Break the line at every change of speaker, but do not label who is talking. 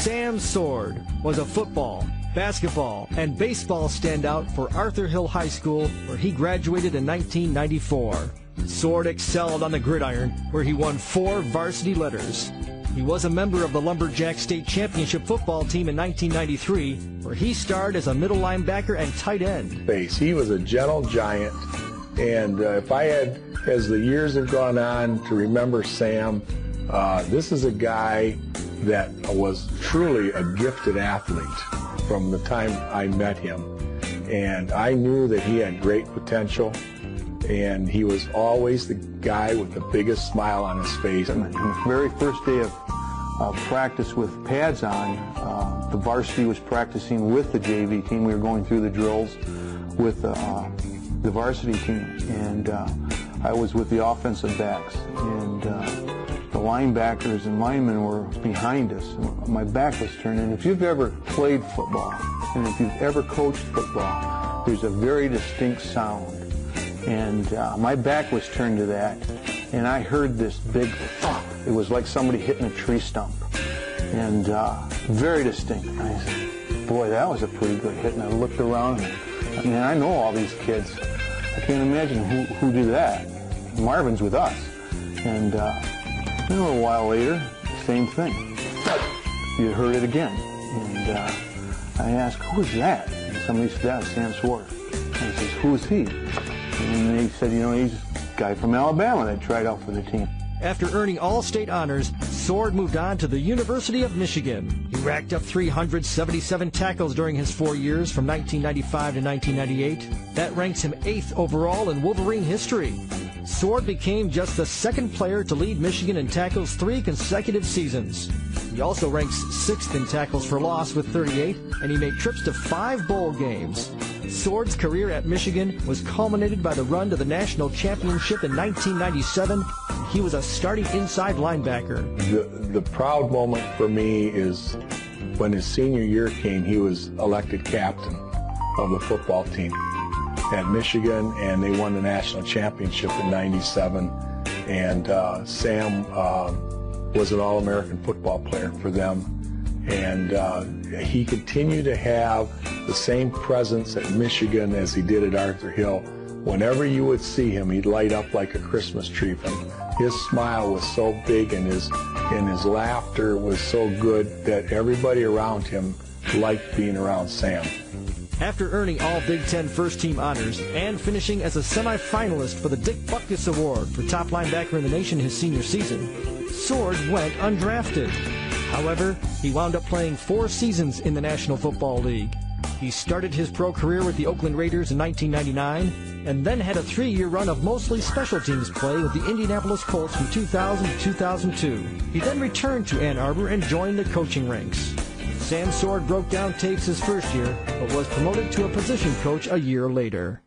Sam Sword was a football, basketball, and baseball standout for Arthur Hill High School, where he graduated in 1994. Sword excelled on the gridiron, where he won 4 varsity letters. He was a member of the Lumberjacks state championship football team in 1993, where he starred as a middle linebacker and tight end.
He was a gentle giant, and if I had, as the years have gone on, to remember Sam, this is a guy that was truly a gifted athlete from the time I met him. And I knew that he had great potential, and he was always the guy with the biggest smile on his face.
On the very first day of practice with pads on, the varsity was practicing with the JV team. We were going through the drills with the varsity team, and I was with the offensive backs, and the linebackers and linemen were behind us. My back was turned, and if you've ever played football, and if you've ever coached football, there's a very distinct sound. And my back was turned to that, and I heard this big thump. It was like somebody hitting a tree stump, and very distinct. And I said, boy, that was a pretty good hit. And I looked around, and I know all these kids. I can't imagine who did that. Marvin's with us. And a little while later, same thing. You heard it again. And I asked, who's that? And somebody said, that's Sam Sword. And I says, who's he? And they said, you know, he's a guy from Alabama that tried out for the team.
After earning all-state honors, Sword moved on to the University of Michigan. He racked up 377 tackles during his 4 years from 1995 to 1998. That ranks him 8th overall in Wolverine history. Sword became just the 2nd player to lead Michigan in tackles 3 consecutive seasons. He also ranks 6th in tackles for loss with 38, and he made trips to 5 bowl games. Sword's career at Michigan was culminated by the run to the national championship in 1997. He was a starting inside linebacker.
The proud moment for me is when his senior year came, he was elected captain of the football team at Michigan, and they won the national championship in '97. And Sam was an All-American football player for them. And he continued to have the same presence at Michigan as he did at Arthur Hill. Whenever you would see him, he'd light up like a Christmas tree. His smile was so big, and his laughter was so good that everybody around him liked being around Sam.
After earning all Big Ten first-team honors and finishing as a semifinalist for the Dick Butkus Award for top linebacker in the nation his senior season, Sword went undrafted. However, he wound up playing 4 seasons in the National Football League. He started his pro career with the Oakland Raiders in 1999, and then had a 3-year run of mostly special teams play with the Indianapolis Colts from 2000 to 2002. He then returned to Ann Arbor and joined the coaching ranks. Sam Sword broke down tapes his first year, but was promoted to a position coach a year later.